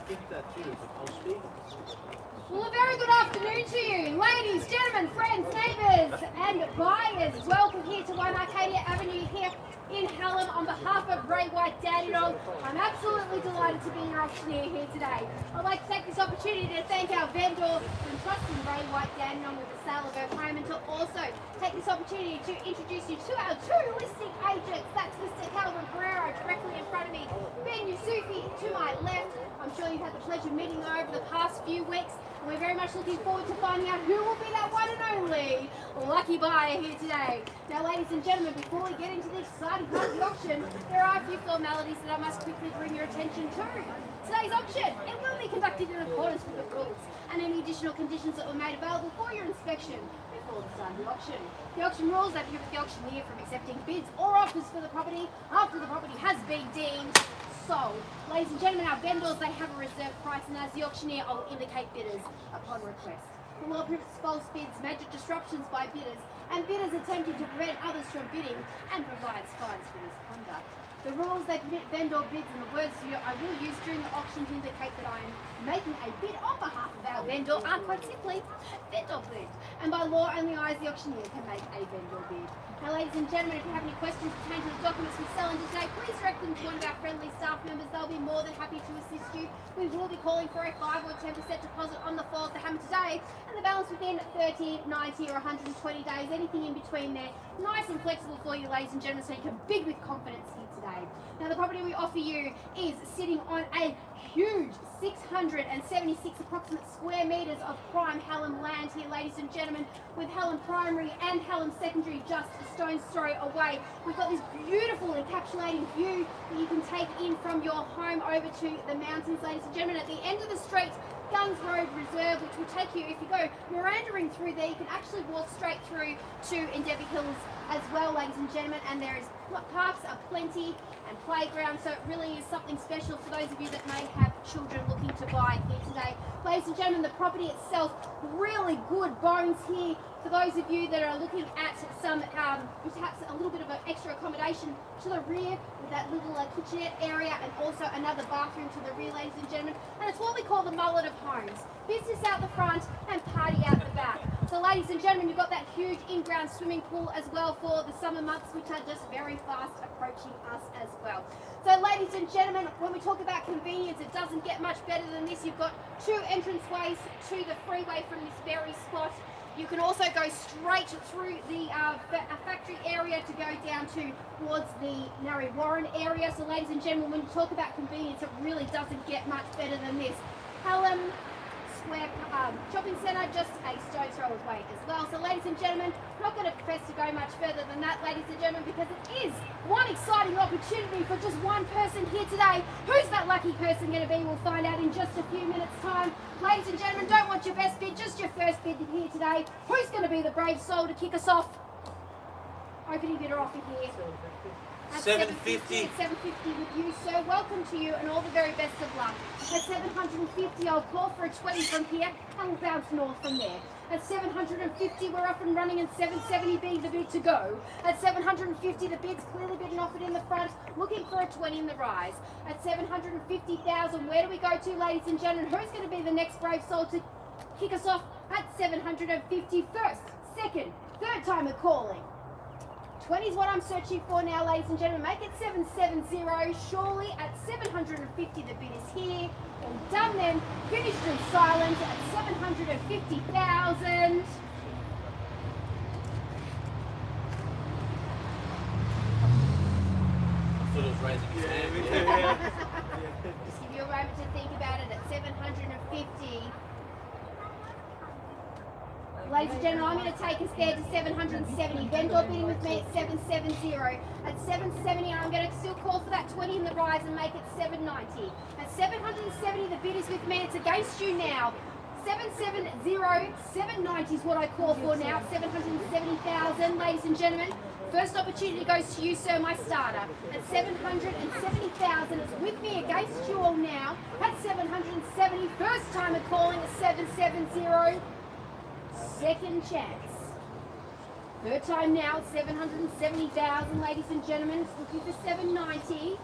Well, a very good afternoon to you, ladies, gentlemen, friends, neighbours and buyers. Welcome here to 1 Arcadia Avenue here in Hallam on behalf of Ray White Dandenong. I'm absolutely delighted to be your auctioneer here today. I'd like to take this opportunity to thank our vendor for entrusting Ray White Dandenong with the sale of her home, and to also take this opportunity to introduce you to our two listing agents. That's Mr. Calvin Pereira directly in front of me, Ben Yusufi to my left. I'm sure you've had the pleasure of meeting her over the past few weeks, and we're very much looking forward to finding out who will be that one and only lucky buyer here today. Now, ladies and gentlemen, before we get into the exciting part of the auction, there are a few formalities that I must quickly bring your attention to. Today's auction, it will be conducted in accordance with the rules and any additional conditions that were made available for your inspection before the start of the auction. The auction rules that prohibit the auctioneer from accepting bids or offers for the property after the property has been deemed sold. Ladies and gentlemen, our vendors, they have a reserve price, and as the auctioneer, I will indicate bidders upon request. The law prohibits false bids, major disruptions by bidders, and bidders attempting to prevent others from bidding, and provides fines for this conduct. The rules that permit vendor bids and the words I will use during the auction to indicate that I am making a bid on behalf of our vendor are quite simply vendor bid. And by law, only I as the auctioneer can make a vendor bid. Now, ladies and gentlemen, if you have any questions pertaining to the documents we sell into today, please direct them to one of our friendly staff members. They'll be more than happy to assist you. We will be calling for a 5 or 10% deposit on the fall of the hammer today, and the balance within 30, 90 or 120 days, anything in between there. Nice and flexible for you, ladies and gentlemen, so you can bid with confidence here today. Now, the property we offer you is sitting on a huge 676 approximate square metres of prime Hallam land here, ladies and gentlemen, with Hallam Primary and Hallam Secondary just a stone's throw away. We've got this beautiful encapsulating view that you can take in from your home over to the mountains, ladies and gentlemen. At the end of the street, Guns Road Reserve, which will take you, if you go meandering through there, you can actually walk straight through to Endeavour Hills as well, ladies and gentlemen, and there is parks are plenty and playgrounds, so it really is something special for those of you that may have children looking to buy here today. Ladies and gentlemen, the property itself, really good bones here for those of you that are looking at some perhaps a little bit of an extra accommodation to the rear with that little kitchenette area, and also another bathroom to the rear, ladies and gentlemen. And it's what we call the mullet of homes. Business out the front and party out the back. So, ladies and gentlemen, you've got that huge in-ground swimming pool as well for the summer months, which are just very fast approaching us as well. So, ladies and gentlemen, when we talk about convenience, it doesn't get much better than this. You've got 2 entranceways to the freeway from this very spot. You can also go straight through the factory area to go down towards the Narre Warren area. So, ladies and gentlemen, when you talk about convenience, it really doesn't get much better than this. Hallam Square Shopping Centre, just a stone's throw away as well. So, ladies and gentlemen, I'm not going to profess to go much further than that, ladies and gentlemen, because it is one exciting opportunity for just one person here today. Who's that lucky person going to be? We'll find out in just a few minutes' time. Ladies and gentlemen, don't want your best bid, just your first bid here today. Who's going to be the brave soul to kick us off? Opening bidder offer here. At 750. 750 with you, sir. Welcome to you and all the very best of luck. At 750, I'll call for a 20 from here and we'll bounce north from there. At 750, we're up and running, and 770 being the bid to go. At 750, the bid's clearly been offered in the front, looking for a 20 in the rise. At 750,000, where do we go to, ladies and gentlemen? Who's going to be the next brave soul to kick us off at 750? First, second, third time of calling. 20 is what I'm searching for now, ladies and gentlemen. Make it 770. Surely at 750, the bid is here. All done then. Finished in silence at 750,000. I thought it was raising his hand. Just give you a moment to think about it at 750. Ladies and gentlemen, I'm going to take us there to 770. Vendor bidding with me at 770. At 770, I'm going to still call for that 20 in the rise and make it 790. At 770, the bid is with me. It's against you now. 770, 790 is what I call for now. 770,000, ladies and gentlemen. First opportunity goes to you, sir, my starter. At 770,000, it's with me against you all now. At 770, first time of calling at 770. Second chance. Third time now, 770,000, ladies and gentlemen. It's looking for 790.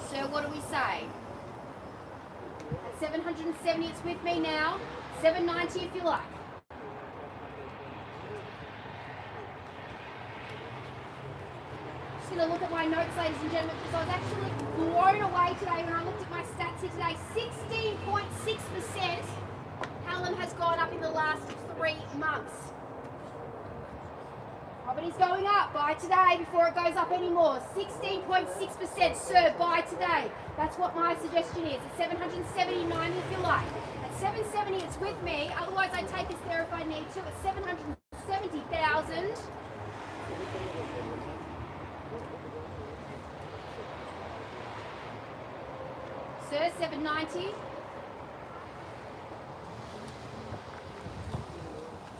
So what do we say? At 770, it's with me now. 790 if you like. Just going to look at my notes, ladies and gentlemen, because I was actually blown away today when I looked at my stats here today. 16.6% Hallam has gone up in the last 3 months. Property's going up. Buy today before it goes up anymore. 16.6%, sir, buy today. That's what my suggestion is. At 779 if you like. At 770 it's with me. Otherwise I take us there if I need to. At 770,000. Sir, 790.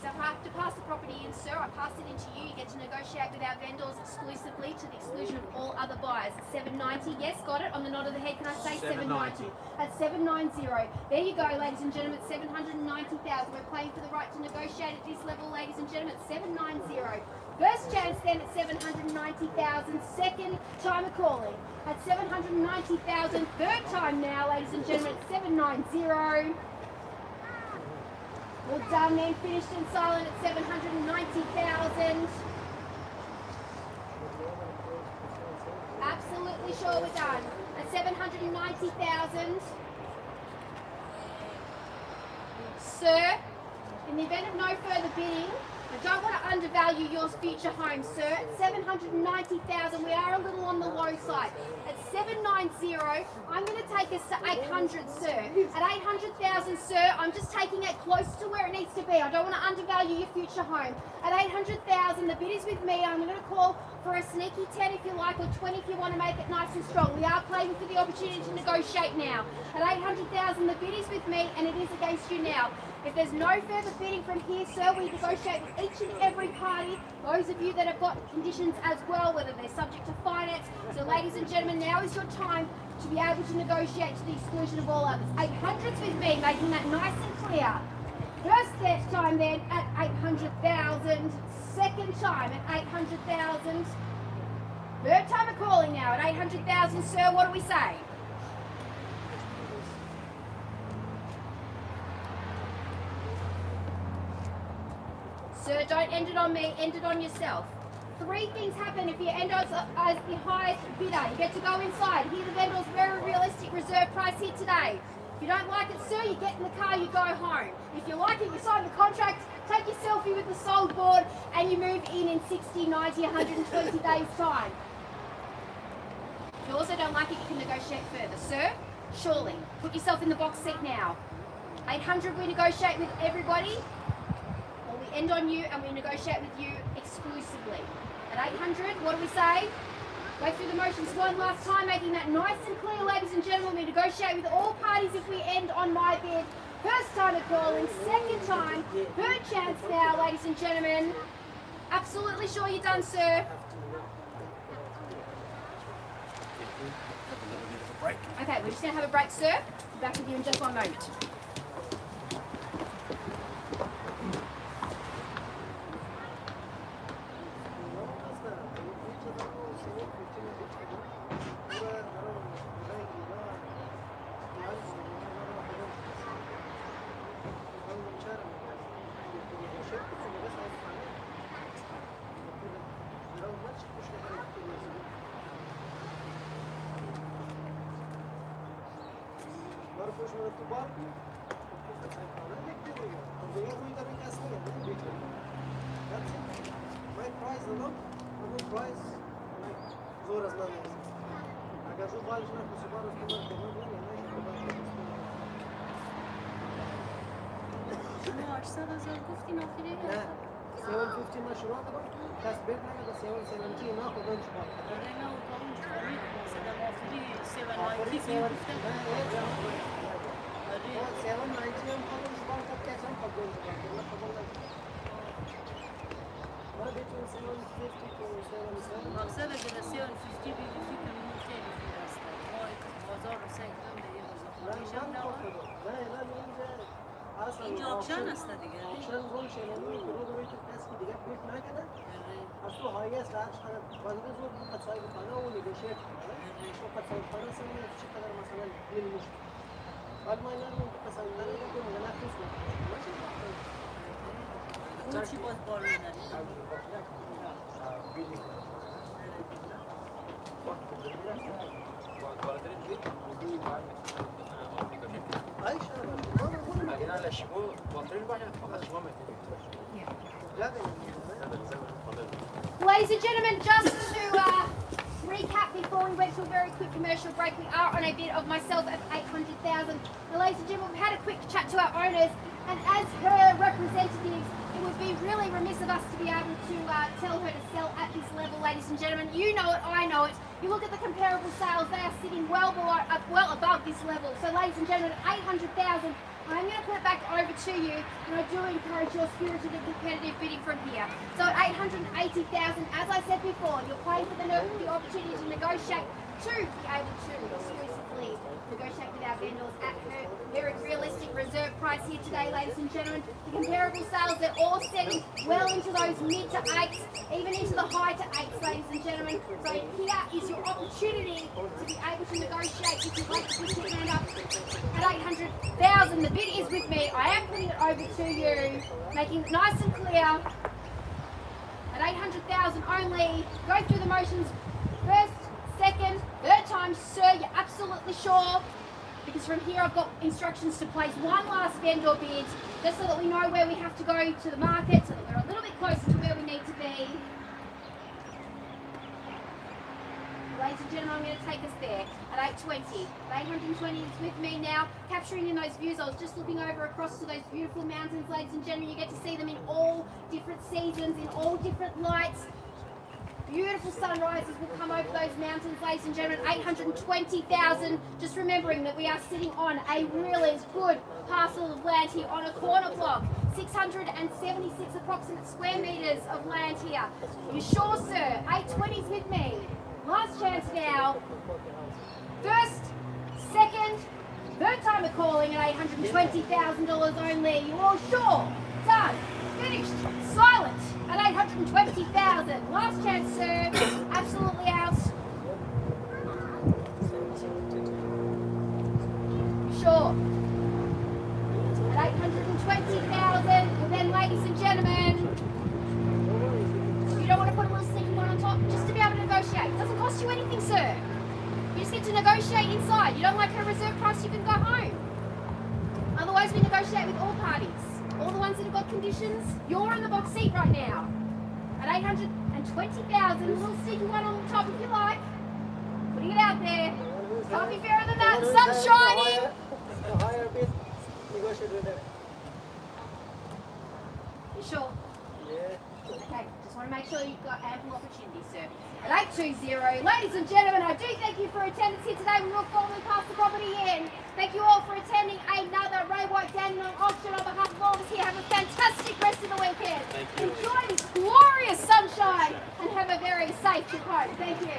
So I have to pass the property in, sir. I pass it into you. You get to negotiate with our vendors exclusively to the exclusion of all other buyers. At 790, yes, got it. On the nod of the head, can I say 790? At 790. There you go, ladies and gentlemen. 790,000. We're playing for the right to negotiate at this level, ladies and gentlemen. 790. First chance then at 790,000. Second time of calling. At 790,000. Third time now, ladies and gentlemen. At 790. Well done then, finished and silent at 790,000. Absolutely sure we're done. At 790,000. Sir, in the event of no further bidding, I don't want to undervalue your future home, sir. At 790,000, we are a little on the low side. At 790, I'm going to take us to 800, sir. At 800,000, sir, I'm just taking it close to where it needs to be. I don't want to undervalue your future home. At 800,000, the bid is with me. I'm going to call for a sneaky 10 if you like, or 20 if you want to make it nice and strong. We are playing for the opportunity to negotiate now. At 800,000, the bid is with me, and it is against you now. If there's no further bidding from here, sir, we negotiate with each and every party, those of you that have got conditions as well, whether they're subject to finance. So ladies and gentlemen, now is your time to be able to negotiate to the exclusion of all others. 800's with me, making that nice and clear. First time then at 800,000. Second time at 800,000. Third time of calling now at 800,000, sir. What do we say? Sir, don't end it on me, end it on yourself. 3 things happen if you end as the highest bidder. You get to go inside. Here the vendor's very realistic reserve price here today. If you don't like it, sir, you get in the car, you go home. If you like it, you sign the contract, take your selfie with the sold board, and you move in 60, 90, 120 days' time. If you also don't like it, you can negotiate further. Sir, surely, put yourself in the box seat now. 800, we negotiate with everybody. We end on you and we negotiate with you exclusively. At 800, what do we say? Go through the motions one last time, making that nice and clear, ladies and gentlemen. We negotiate with all parties if we end on my bid. First time of calling, second time, third chance now, ladies and gentlemen. Absolutely sure you're done, sir. Okay, we're just going to have a break, sir. Be back with you in just one moment. اینجا آکشن است دیگه. آکشن رول شنیدی که رو روی تو کسی که دیگه بیت نکنه. از تو هایی است راش کنه. بنده زود فقط سایه کنه و نگوشیت کنه. فقط سایه کنه سمی چی قدر مثلا دیل میشه. Almanların tasarımları da konular kısmı. اون چی باز بار میدن Ladies and gentlemen, just to recap before we went to a very quick commercial break, we are on a bid of myself at 800,000. Now, ladies and gentlemen, we've had a quick chat to our owners, and as her representatives, it would be really remiss of us to be able to tell her to sell at this level, ladies and gentlemen. You know it, I know it. You look at the comparable sales; they are sitting well below, well above this level. So, ladies and gentlemen, 800,000. I'm going to put it back over to you, and I do encourage your spirited and competitive bidding from here. So at 880,000, as I said before, you're playing for the opportunity to negotiate to be able to exclusively negotiate with our vendors at her very realistic reserve price here today, ladies and gentlemen. The comparable sales, they're all setting well into those mid to eights, even into the high to eights, ladies and gentlemen. So here is your opportunity to be able to negotiate if you'd like to put your hand up at 800,000. The bid is with me. I am putting it over to you, making it nice and clear. At 800,000 only, go through the motions first, second, third time, sir, you're absolutely sure? Because from here I've got instructions to place one last vendor bid, just so that we know where we have to go to the market, so that we're a little bit closer to where we need to be. Ladies and gentlemen, I'm going to take us there at 820. 820 is with me now, capturing in those views. I was just looking over across to those beautiful mountains, ladies and gentlemen. You get to see them in all different seasons, in all different lights. Beautiful sunrises will come over those mountains, ladies and gentlemen. 820,000. Just remembering that we are sitting on a really good parcel of land here on a corner block. 676 approximate square metres of land here. You sure, sir? 820's with me. Last chance now. First, second, third time of calling at $820,000 only. You all sure? Done. Finished. Silent at 820,000. Last chance, sir. Absolutely out. Sure. At 820,000. And then, ladies and gentlemen, you don't want to put a little sneaky one on top just to be able to negotiate. It doesn't cost you anything, sir. You just get to negotiate inside. You don't like a reserve price, you can go home. Otherwise, we negotiate with all parties. All the ones that have got conditions, you're in the box seat right now. At 820,000, a little sneaky one on the top if you like. Putting it out there. Can't be fairer than that. Sun's shining. The higher bid, negotiate with them. You sure? Yeah. Okay, just want to make sure you've got ample opportunity, sir. At 820, ladies and gentlemen, I do thank you for attendance here today. We will formally pass the property in. Thank you all for attending another Ray White Dandenong auction on behalf of all of us here. Have a fantastic rest of the weekend. Thank you. Enjoy this glorious sunshine and have a very safe trip home. Thank you.